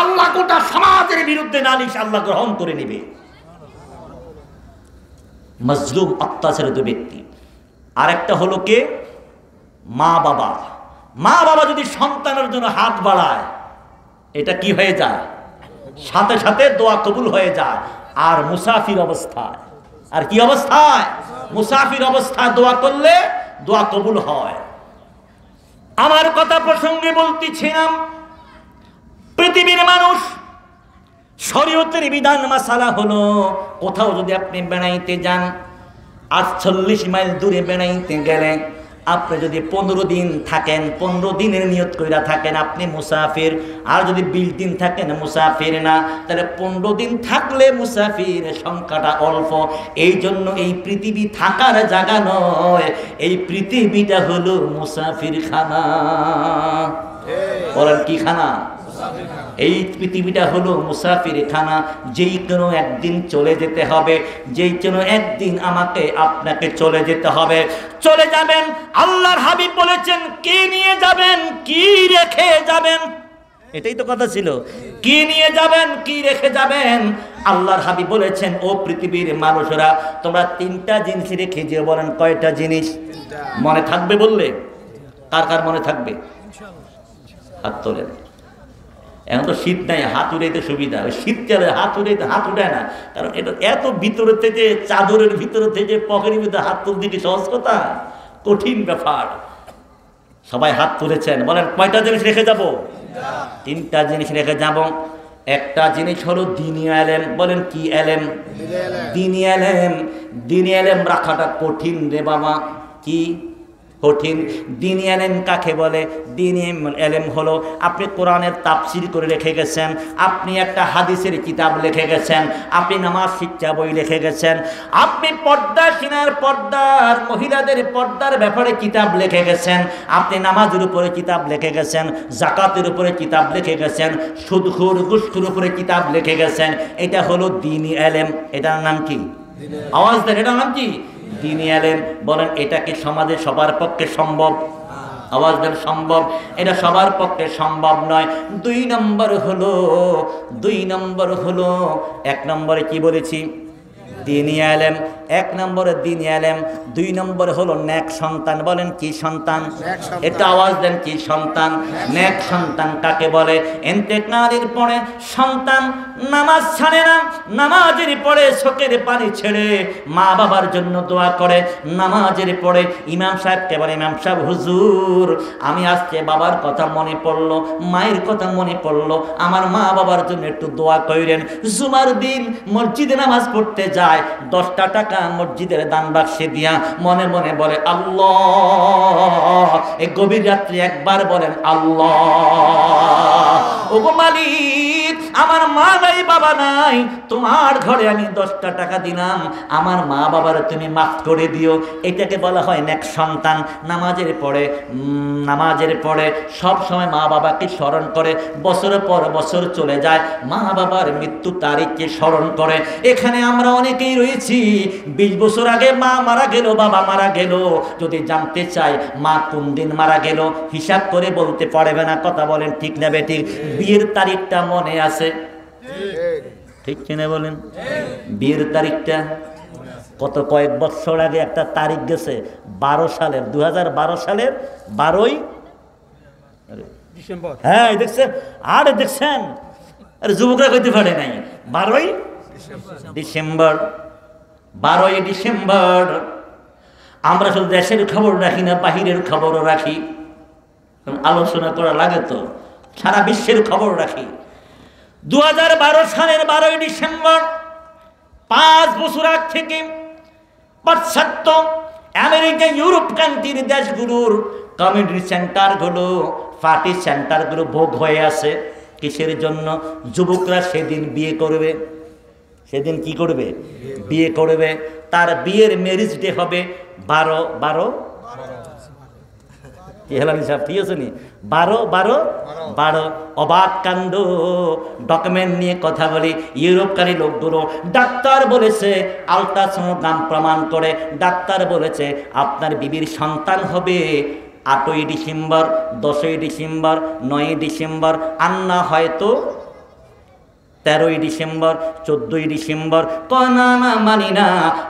আল্লাহ গোটা সমাজের বিরুদ্ধে নালিশ আল্লাহ গ্রহণ করে নেবে। মাজলুম, অত্যাচারিত ব্যক্তি। আরেকটা হলো কে? মা বাবা। মা বাবা যদি সন্তানের জন্য হাত বাড়ায়, এটা কি হয়ে যায়? সাথে সাথে দোয়া কবুল হয়ে যায়। আর মুসাফির অবস্থায়, আর কি অবস্থায়? মুসাফির অবস্থায় দোয়া করলে দোয়া কবুল হয়। আমার কথা প্রসঙ্গে বলতেছিলাম, পৃথিবীর মানুষ শরীয়তের বিধান মাসালা হলো, কোথাও যদি আপনি বেড়াইতে যান, 48 মাইল দূরে বেড়াইতে গেলে আপনি যদি 15 দিন থাকেন, 15 দিনের নিয়ত কইরা থাকেন, আপনি মুসাফির। আর যদি 20 দিন থাকেন মুসাফির না, তাহলে 15 দিন থাকলে মুসাফির সংখ্যাটা অল্প। এই জন্য এই পৃথিবী থাকার জায়গা নয়, এই পৃথিবীটা হলো মুসাফির খানা। বলেন কি খানা? এই পৃথিবীটা হলো মুসাফির খানা। যেই কোনো একদিন চলে যেতে হবে, যেই কোনো একদিন আমাকে আপনাকে চলে যেতে হবে। চলে যাবেন, আল্লাহর হাবিব বলেছেন কি নিয়ে যাবেন, কি রেখে যাবেন। এটাই তো কথা ছিল, কি নিয়ে যাবেন, কি রেখে যাবেন। আল্লাহর হাবিব বলেছেন, ও পৃথিবীর মানুষরা, তোমরা 3টা জিনিস রেখে যেও। বলেন কয়টা জিনিস? মনে থাকবে বললে? কার কার মনে থাকবে? হাত তোলেন। এখন তো শীত নাই, হাত উড়াইতে সুবিধা। শীতকালে হাত উড়াইতে হাত উঠায় না, কারণ এটা এত ভিতরে থেকে, চাদরের ভিতরে থেকে পকেটের ভিতরে হাত তুলতে কি সহজ কথা? কঠিন ব্যাপার। সবাই হাত তুলেছেন। বলেন কয়টা জিনিস রেখে যাব? 3টা জিনিস রেখে যাব। একটা জিনিস হলো দ্বীনি ইলম। বলেন কি ইলম? দ্বীনি ইলম। দ্বীনি ইলম রাখাটা কঠিন রে বাবা। কি কঠিন? দ্বীনি ইলম কাকে বলে? দ্বীনি ইলম হলো, আপনি কোরআনের তাফসীর করে রেখে গেছেন, আপনি একটা হাদিসের কিতাব লিখে গেছেন, আপনি নামাজ শিক্ষা বই লিখে গেছেন, আপনি পর্দা সিনার পর্দার, মহিলাদের পর্দার ব্যাপারে কিতাব লিখে গেছেন, আপনি নামাজের উপরে কিতাব লিখে গেছেন, যাকাতের উপরে কিতাব লিখে গেছেন, সুদখোর ঘুষখোর উপরে কিতাব লিখে গেছেন। এটা হলো দ্বীনি ইলম। এটার নাম কি? আওয়াজ দেন, এটার নাম কি? দ্বীনি ইলম। বলেন এটা কি সমাজে সবার পক্ষে সম্ভব? আওয়াজ দেন, সম্ভব? এটা সবার পক্ষে সম্ভব নয়। 2 নম্বর হলো 1 নম্বরে কি বলেছি? দ্বীনি ইলম। 1 নম্বরে দ্বীনি ইলম। 2 নম্বর হলো নেক সন্তান। বলেন কি সন্তান? এটা আওয়াজ দেন, কি সন্তান? নেক সন্তান কাকে বলে? ইন্তেকালের পরে সন্তান নামাজ ছাড়ে না, নামাজের পরে চোখের পানি ছেড়ে মা বাবার জন্য দোয়া করে। নামাজের পরে ইমাম সাহেবকে বলে, ইমাম সাহেব হুজুর, আমি আজকে বাবার কথা মনে পড়লো, মায়ের কথা মনে পড়লো, আমার মা বাবার জন্য একটু দোয়া কইরেন। জুমার দিন মসজিদে নামাজ পড়তে যায়, 10টা টাকা মসজিদের দান বাক্সে দিয়া মনে মনে বলে আল্লাহ। এই গভীর রাত্রে একবার বলেন আল্লাহ। ওগো মালিক, আমার মা নাই, বাবা নাই, তোমার ঘরে আমি 10টা টাকা দিলাম, আমার মা বাবার তুমি মাফ করে দিও। এটাকে বলা হয় নেক সন্তান। নামাজের পরে সব সময় মা বাবাকে স্মরণ করে, বছরের পর বছর চলে যায়, মা বাবার মৃত্যু তারিখকে স্মরণ করে। এখানে আমরা অনেকেই রয়েছি, 20 বছর আগে মা মারা গেল, বাবা মারা গেল, যদি জানতে চাই মা কোন দিন মারা গেল হিসাব করে বলতে পারবে না। কথা বলেন ঠিক না বেঠিক? বিয়ের তারিখটা মনে আছে? ঠিক কিনা বলেন? বিয়ের তারিখটা কত কয়েক বছর আগে একটা তারিখ গেছে, 2012 সালের 12ই ডিসেম্বর। হ্যাঁ দেখছেন? আরে দেখছেন, আরে যুবকরা কইতে পারে নাই, 12ই ডিসেম্বর। 12ই ডিসেম্বর। আমরা শুধু দেশের খবর রাখি না, বাহিরের খবরও রাখি। আলোচনা করা লাগে তো। সারা বিশ্বের খবর রাখি। 2012 সালের 12ই ডিসেম্বর, 5 বছর আগ থেকে পাশ্চাত্য আমেরিকা, ইউরোপ কান্ট্রির দেশগুলোর কমিউনিটি সেন্টারগুলো, পার্টি সেন্টারগুলো ভোগ হয়ে আছে। কিসের জন্য? যুবকরা সেদিন বিয়ে করবে। সেদিন কি করবে? বিয়ে করবে। তার বিয়ের ম্যারেজ ডে হবে 12 ঠিক আছে নি? 12 অবাক কাণ্ড। ডকুমেন্ট নিয়ে কথা বলি, ইউরোপকারী লোকগুলো, ডাক্তার বলেছে, আলট্রাসোনোগ্রাম প্রমাণ করে ডাক্তার বলেছে আপনার বিবির সন্তান হবে 8ই ডিসেম্বর, 10ই ডিসেম্বর, 9ই ডিসেম্বর, আর না হয়তো 13ই ডিসেম্বর, 14ই ডিসেম্বর। না মানি না,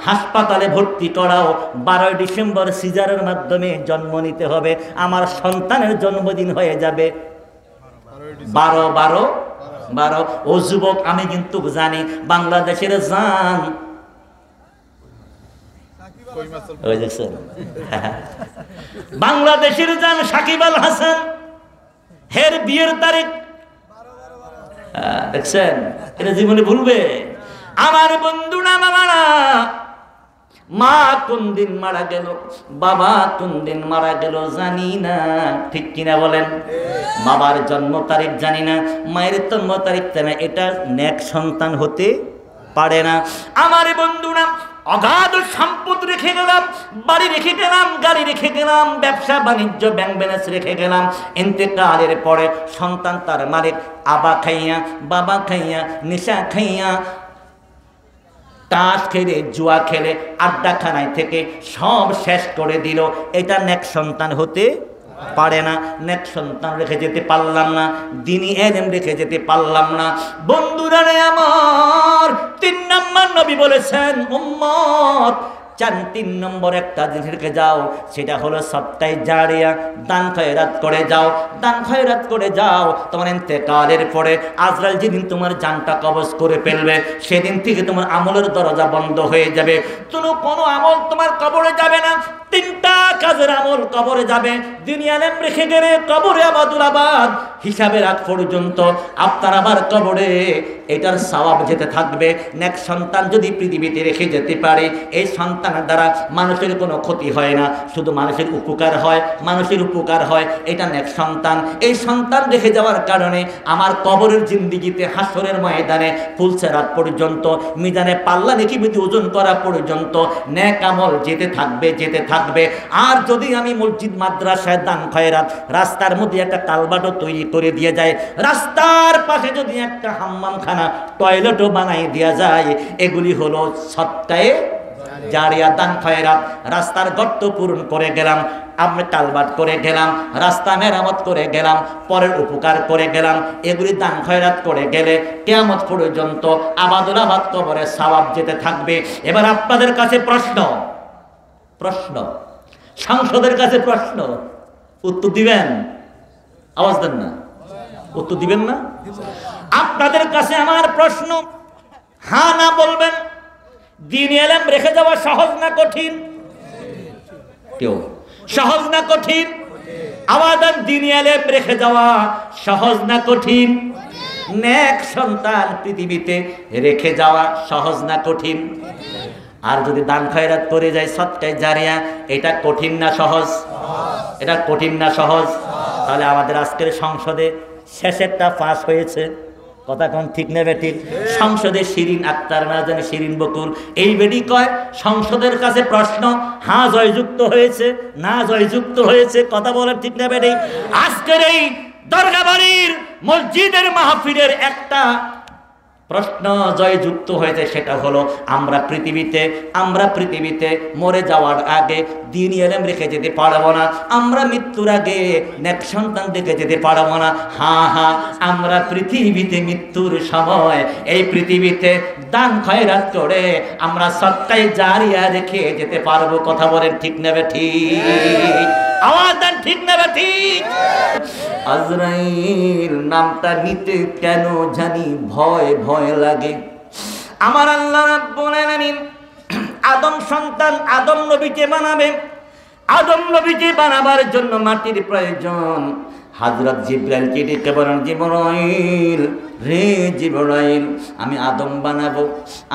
হাসপাতালে ভর্তি করাও। 12ই ডিসেম্বর সিজারের মাধ্যমে জন্ম নিতে হবে, আমার সন্তানের জন্মদিন হয়ে যাবে 12। ও যুবক, আমি কিন্তু জানি বাংলাদেশের জান, ওই দেখছেন বাংলাদেশের জান সাকিব আল হাসান, হের বিয়ের তারিখ দেখছেন? এটা জীবনে ভুলবে? আমার বন্ধুরা, মামারা, মা কোন দিন মারা গেল, বাবা কোন দিন মারা গেল জানি না, ঠিক কিনা বলেন? বাবার জন্ম তারিখ জানি না, মায়ের জন্ম তারিখ জানি না, এটা নেক সন্তান হতে পারে না। আমার বন্ধুরা, অগাধ সম্পদ রেখে গেলাম, বাড়ি রেখে গেলাম, গাড়ি রেখে গেলাম, ব্যবসা বাণিজ্য ব্যাংক ব্যালেন্স রেখে গেলাম। ইন্তেকালের পরে সন্তান তার মালিক আবা খাইয়া, বাবা খাইয়া, নেশা খাইয়া, তাস খেলে, জুয়া খেলে, আড্ডাখানায় থেকে সব শেষ করে দিল। এটা নেক সন্তান হতে পারে না। নেক সন্তান রেখে যেতে পারলাম না, দ্বীনি ইলম রেখে যেতে পারলাম না। বন্ধুরা রে আমার, 3 নম্বর নবী বলেছেন, উম্মত 3 নম্বর একটা জিনিস রেখে যাও, সেটা হলো সবটাই জারিয়া, দান খয়রাত করে যাও, দান খয়রাত করে যাও। তোমার ইন্তেকালের পরে আজরাইল যেদিন তোমার জানটা কবজ করে ফেলবে, সেদিন থেকে তোমার আমলের দরজা বন্ধ হয়ে যাবে। কোনো আমল তোমার কবরে যাবে না। 3টা কাজের আমল কবরে যাবে। দ্বীনি ইলম রেখে গেলে কবরে আবাদুল আবাদ, হিসাবের আগ পর্যন্ত আপনার আবার কবরে এটার সওয়াব যেতে থাকবে। নেক সন্তান যদি পৃথিবীতে রেখে যেতে পারে, এই সন্তানের দ্বারা মানুষের কোনো ক্ষতি হয় না, শুধু মানুষের উপকার হয়, মানুষের উপকার হয়। এটা নেক সন্তান। এই সন্তান রেখে যাওয়ার কারণে আমার কবরের জিন্দিগিতে, হাসরের ময়দানে, ফুলসেরাত পর্যন্ত, মিজানে পাল্লা নেকি বিধি ওজন করা পর্যন্ত নেক আমল যেতে থাকবে, যেতে থাকবে। আর যদি আমি মসজিদ, মাদ্রাসায় দান খয়রাত, রাস্তার মধ্যে একটা কালবাটও তৈরি করে দিয়ে যায়, রাস্তার পাশে যদি একটা হাম্মামখানা, টয়লেটও বানাই দেওয়া যায়, এগুলি হলো সত্তায়ে জারিয়া, দান খয়রাত। রাস্তার গর্ত পূরণ করে গেলাম, আমরা কালবাট করে গেলাম, রাস্তা মেরামত করে গেলাম, পরের উপকার করে গেলাম, এগুলি দান খয়রাত করে গেলে কিয়ামত পর্যন্ত আবাদুল আবাদ কবরে সওয়াব যেতে থাকবে। এবার আপনাদের কাছে প্রশ্ন, সংসদের কাছে প্রশ্ন, উত্তর দিবেন? আওয়াজ দেন না, উত্তর দিবেন না? আপনাদের কাছে আমার প্রশ্ন, হ্যাঁ না বলবেন। দ্বীনি ইলম রেখে যাওয়া সহজ না কঠিন? কেউ সহজ না কঠিন? আমাদের দ্বীনি ইলম রেখে যাওয়া সহজ না কঠিন? নেক সন্তান পৃথিবীতে রেখে যাওয়া সহজ না কঠিন? আর যদি দান খয়রাত করে যায়, সৎকায় জারিয়া, এটা কঠিন না সহজ? এটা কঠিন না সহজ? তাহলে আমাদের আজকের সংসদে শেষেরটা পাস হয়েছে, কথা কোন ঠিক নেবে ঠিক? সংসদে শিরিন আক্তার, না জানি শিরিন বকুল, এই বেডি কয় সংসদের কাছে প্রশ্ন, হ্যাঁ জয়যুক্ত হয়েছে, না জয়যুক্ত হয়েছে, কথা বলে ঠিক নেবে নেই। আজকের এই দরগাবাড়ির মসজিদের মাহফিলের একটা প্রশ্ন জয়যুক্ত হয়েছে, সেটা হলো আমরা পৃথিবীতে মরে যাওয়ার আগে দ্বীনি ইলম রেখে যেতে পারবো না, আমরা মৃত্যুর আগে নেক সন্তান রেখে যেতে পারবো না। হ্যাঁ, আমরা পৃথিবীতে মৃত্যুর সময় এই পৃথিবীতে দান খয়রাত করে আমরা সদকায়ে জারিয়া রেখে যেতে পারবো। কথা বলেন ঠিক নেবে ঠিক? আওয়াজ দেন ঠিক নেবে ঠিক? আজরাইল নামটা নিতে কেন জানি ভয় ভয় লাগে। আমার আল্লাহ রাব্বুল আলামিন আদম সন্তান আদম নবীকে বানাবে, আদম নবীকে বানাবার জন্য মাটির প্রয়োজন। হযরত জিবরাইলকে ডেকে বলেন, জিবরাইল রে জিবরাইল, আমি আদম বানাবো,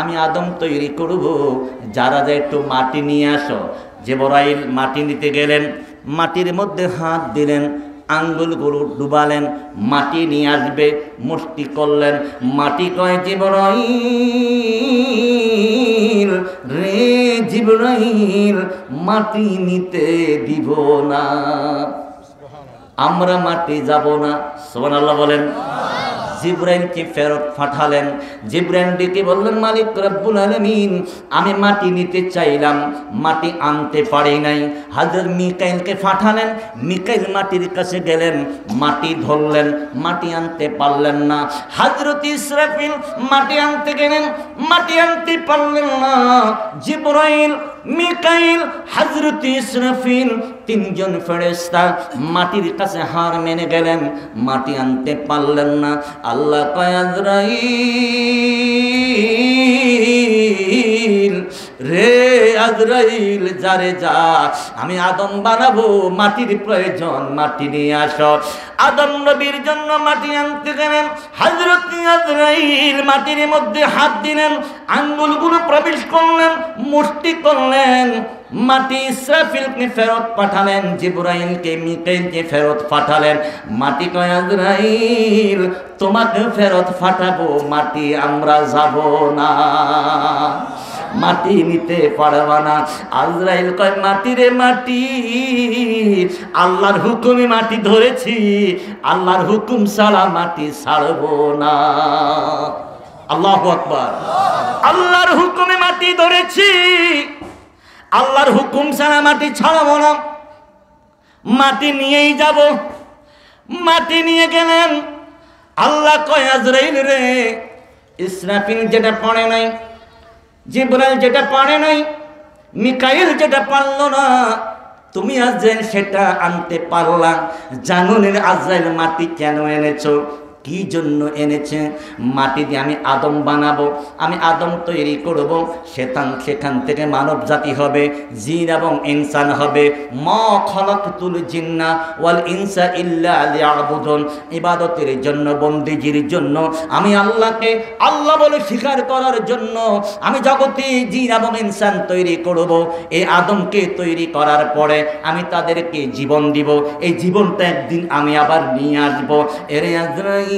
আমি আদম তৈরি করব, যারা যা একটু মাটি নিয়ে আসো। জিবরাইল মাটি নিতে গেলেন, মাটির মধ্যে হাত দিলেন, আঙ্গুলগুলো ডুবালেন, মাটি নিয়ে আসবে, মুষ্টি করলেন, মাটি কয় জিবরাইল রে জিবরাইল, মাটি নিতে দিব না, আমরা মাটি যাব না। সুবহানাল্লাহ বলেন। জিবরাইলকে ফেরত পাঠালেন। জিবরাইল ডেকে বললেন, মালিক রব্বুল আলামিন, আমি মাটি নিতে চাইলাম, মাটি আনতে পারি নাই। হযরত মিকাইলকে পাঠালেন। মিকাইল মাটির কাছে গেলেন, মাটি ধরলেন, মাটি আনতে পারলেন না। হযরত ইসরাফিল মাটি আনতে গেলেন, মাটি আনতে পারলেন না। জিবরাইল, মিকাইল, হযরত ইসরাফিল তিনজন ফেরেশতা মাটির কাছে হার মেনে গেলেন, মাটি আনতে পারলেন না। আল্লাহ কয়, আজরাইল রে আজরাইল, যারে যা, আমি আদম বানাবো, মাটির প্রয়োজন, মাটি নিয়ে আসো। আদম নবীর জন্য মাটি আনতে গেলেন। হযরত আজরাইল মাটির মধ্যে হাত দিলেন, আঙ্গুলগুলো প্রবেশ করলেন, মুষ্টি করলেন, মাটি ইসরাফিলকে ফেরত পাঠালেন, জিবরাইলকে মিকাইলকে ফেরত পাঠালেন। মাটি কয়, আজরাইল তোমাকে ফেরত পাঠাবো, মাটি আমরা যাব না, মাটি নিতে পারবা না। আজরাইল কয়, মাটি রে মাটি, আল্লাহর হুকুমে মাটি ধরেছি, আল্লাহর হুকুম ছাড়া মাটি ছাড়বো না। আল্লাহু আকবার। আল্লাহর হুকুমে মাটি ধরেছি, আল্লাহর হুকুম ছাড়া মাটি ছাড়বো না, মাটি নিয়েই যাব। মাটি নিয়ে গেলেন। আল্লাহ কয়, আজরাইল রে, ইসরাফিল যেটা পড়ে নাই, জিবরাইল যেটা পারে নাই, মিকাইল যেটা পারল না, তুমি আজরাইল সেটা আনতে পারলা। জানুনের আজরাইল মাটি কেন এনেছো, কি জন্য এনেছে? মাটি দিয়ে আমি আদম বানাবো, আমি আদম তৈরি করব, সেখান থেকে মানব জাতি হবে, জিন এবং ইনসান হবে। মা খালাকতুল জিন্না ওয়াল ইনসা ইল্লা লিয়াবুদুন, ইবাদতের জন্য, বন্দেগীর জন্য, আমি আল্লাহকে আল্লাহ বলে স্বীকার করার জন্য আমি জগতে জিন এবং ইনসান তৈরি করব। এই আদমকে তৈরি করার পরে আমি তাদেরকে জীবন দিব, এই জীবনটা একদিন আমি আবার নিয়ে আসবো। এর আজরাইল,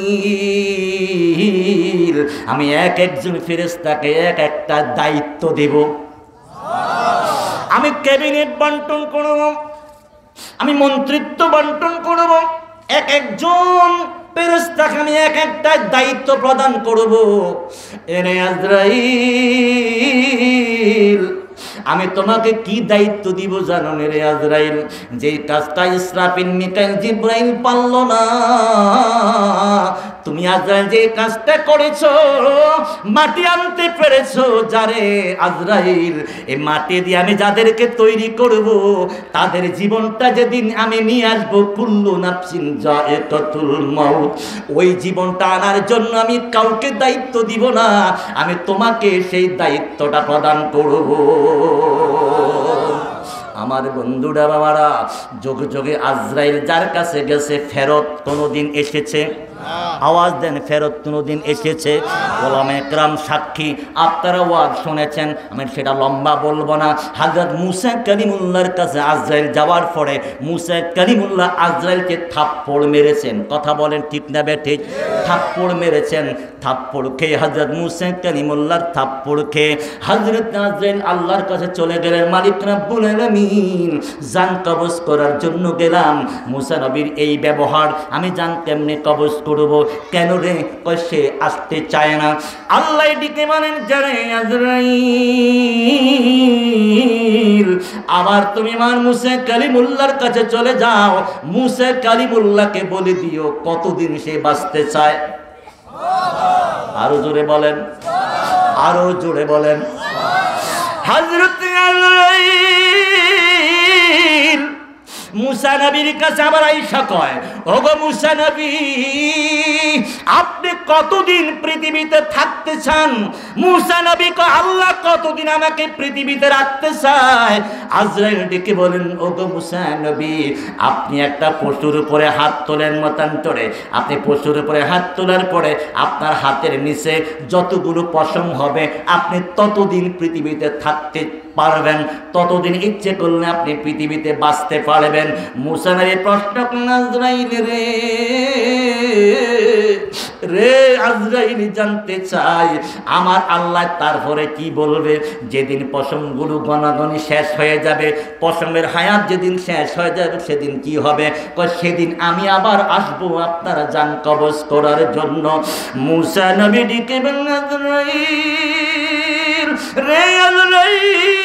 আমি এক একজন ফেরেশতাকে এক একটা দায়িত্ব দেব। আমি ক্যাবিনেট বন্টন করব, আমি মন্ত্রিত্ব বন্টন করব, এক একজন ফেরেশতাকে আমি এক একটা দায়িত্ব প্রদান করব। এরে আজরাইল, আমি তোমাকে কি দায়িত্ব দিব জানো রে আজরাইল? যে কাজটা ইসরাফিল, মিকাইল, জিবরাইল পারল না, তুমি আজরাইল যে কাজটা করেছো, মাটি আনতে পেরেছো, যারে আজরাইল, এই মাটি দিয়ে আমি যাদেরকে তৈরি করব, তাদের জীবনটা যেদিন আমি নিয়ে আসবো, কুল্লু নাফসিন যায়কাতুল মাউত, ওই জীবনটা আনার জন্য আমি কাউকে দায়িত্ব দিব না, আমি তোমাকে সেই দায়িত্বটা প্রদান করব। আমার বন্ধুরা, বাবারা, যোগে যোগে আজরাইল যার কাছে গেছে, ফেরত কোনোদিন এসেছে? আওয়াজ দেন, ফেরত কোনোদিন এসেছে? ওলামায়ে কেরাম সাক্ষী, আপনারা ওয়াজ শুনেছেন, আমি সেটা লম্বা বলবো না। হযরত মুসা কালিমুল্লাহর কাছে আজরাইল যাওয়ার পরে মুসা কালিমুল্লাহ আজরাইলকে থাপ্পড় মেরেছেন। কথা বলেন ঠিক না বেঠিক? থাপ্পড় মেরেছেন। থাপ্পড় খেয়ে হযরত মুসা কালিমুল্লাহর থাপ্পড় খেয়ে হযরত আজরাইল আল্লাহর কাছে চলে গেলেন, মালিক রব্বুল আলামিন, জান কবজ করার জন্য গেলাম, মুসা নবীর এই ব্যবহার, আমি জান কেমনে কবজ করব? কেন রে? সে আসতে চায় না। আল্লাহ ডেকে বলেন, যারে আজরাইল, আবার তুমি আমার মুসা কালিমুল্লাহর কাছে চলে যাও, মুসা কালিমুল্লাহকে বলে দিও কতদিন সে বাঁচতে চায়। আরো জোরে বলেন, আরো জোরে বলেন। হযরত আজরাইল মুসা নবীর কাছে আবার আইসা কয়, ওগো মুসা নবী, আপনি কতদিন পৃথিবীতে থাকতে চান? মুসা নবী কয়, আল্লাহ কতদিন আমাকে পৃথিবীতে রাখতে চায়, আজরাইল ডেকে বলেন, ওগো মুসা নবী, আপনি একটা পশুর উপরে হাত তোলেন মতান্তরে। আপনি পশুর উপরে হাত তোলার পরে আপনার হাতের নিচে যতগুলো পশম হবে আপনি ততদিন পৃথিবীতে থাকতে পারবেন, ততদিন ইচ্ছে করলে আপনি পৃথিবীতে বাঁচতে পারবেন। মুসা নবী প্রশ্ন করলেন, আজরাইল রে আজরাইল, জানতে চাই আমার আল্লাহ তারপরে কি বলবে? যেদিন পশমগুলো গণাগণি শেষ হয়ে যাবে, পশমের হায়াত যেদিন শেষ হয়ে যাবে, সেদিন কি হবে? সেদিন আমি আবার আসবো আপনারা জান কবজ করার জন্য। মুসা নবী ডেকে বললেন, আজরাইল রে আজরাইল,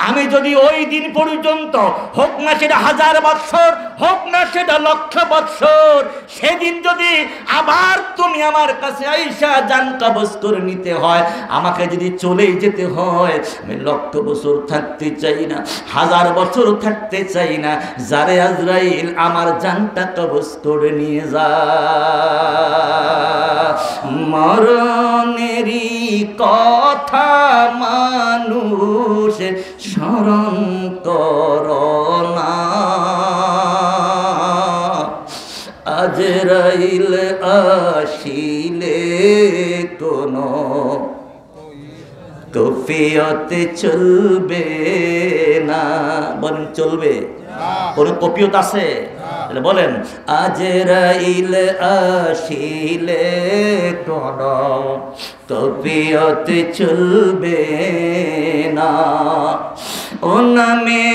আমি যদি ওই দিন পর্যন্ত, হোক না সেটা 1000 বৎসর, হোক না সেটা 1,00,000 বৎসর, সেদিন যদি আবার তুমি আমার কাছে আইসা জান কবজ করে নিতে হয়, আমাকে যদি চলেই যেতে হয়, আমি 1,00,000 বছর থাকতে চাই না, 1000 বছর থাকতে চাই না। যারে আজরাইল আমার জানটা কবজ করে নিয়ে যা। মরণেরই কথা মানুষ স্মরণ করোনা, আজরাইল আসিলে কোনো কফিয়ত চলবে না। বলেন চলবে? কোনো কফিয়ত আছে? বলেন, আজরাইল আসিলে কোনো কফিয়ত চলবে না। ও নামে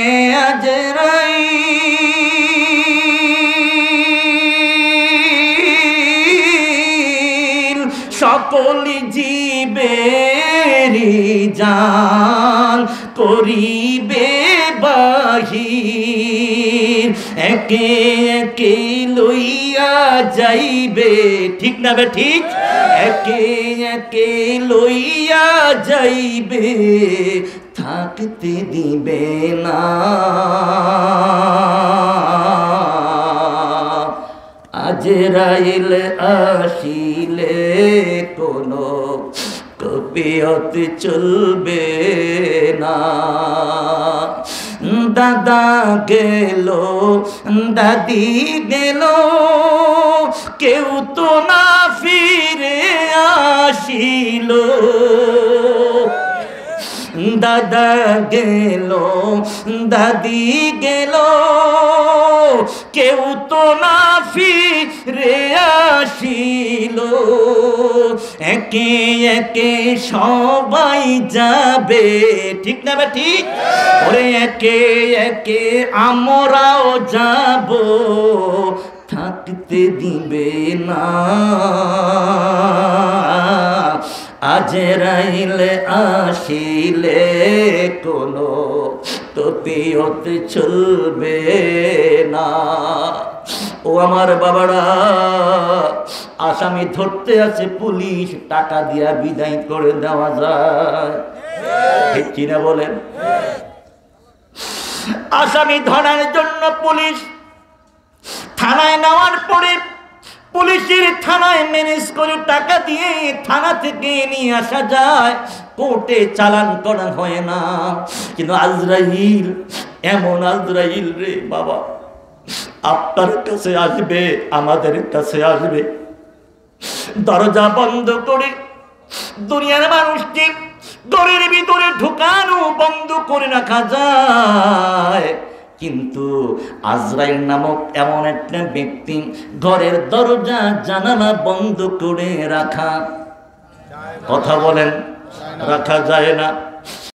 আজরাইল সকল জীবেরি জান করিবে বাহির, একে একে লইয়া যাইবে। ঠিক না বে ঠিক? একে একে লইয়া যাইবে, থাকতে দিবে না। আজরাইল আসিলে কোনো কফিয়ত চলবে না। দাদা গেল, দাদি গেল, কেউ তো না ফিরে আসিল। দাদা গেল, দাদি গেল, কেউ তো না ফিরে আসিল। একে একে সবাই যাবে। ঠিক না বে ঠিক? ওরে একে একে আমরাও যাব, থাকতে দিবে না। আজরাইল আসিলে কোনো কফিয়ত চলবে না। ও আমার বাবারা, আসামি ধরতে আছে পুলিশ, টাকা দিয়া বিদায় করে দেওয়া যায়, ঠিক কিনা বলেন? আসামি ধরার জন্য পুলিশ থানায় নেওয়ার পরে পুলিশের থানায় ম্যানেজ করে টাকা দিয়ে থানা থেকে নিয়ে আসা যায়, কোর্টে চালান করা হয় না। কিন্তু আজরাইল এমন আজরাইল রে বাবা, আপনার কাছে আসবে, আমাদের কাছে আসবে, দরজা বন্ধ করে দুনিয়ার মানুষকে ঘরের ভিতরে ঢুকানো বন্ধ করে রাখা যায়। কিন্তু আজরাইল নামক এমন একটা ব্যক্তি, ঘরের দরজা জানালা বন্ধ করে রাখা, কথা বলেন, রাখা যায় না।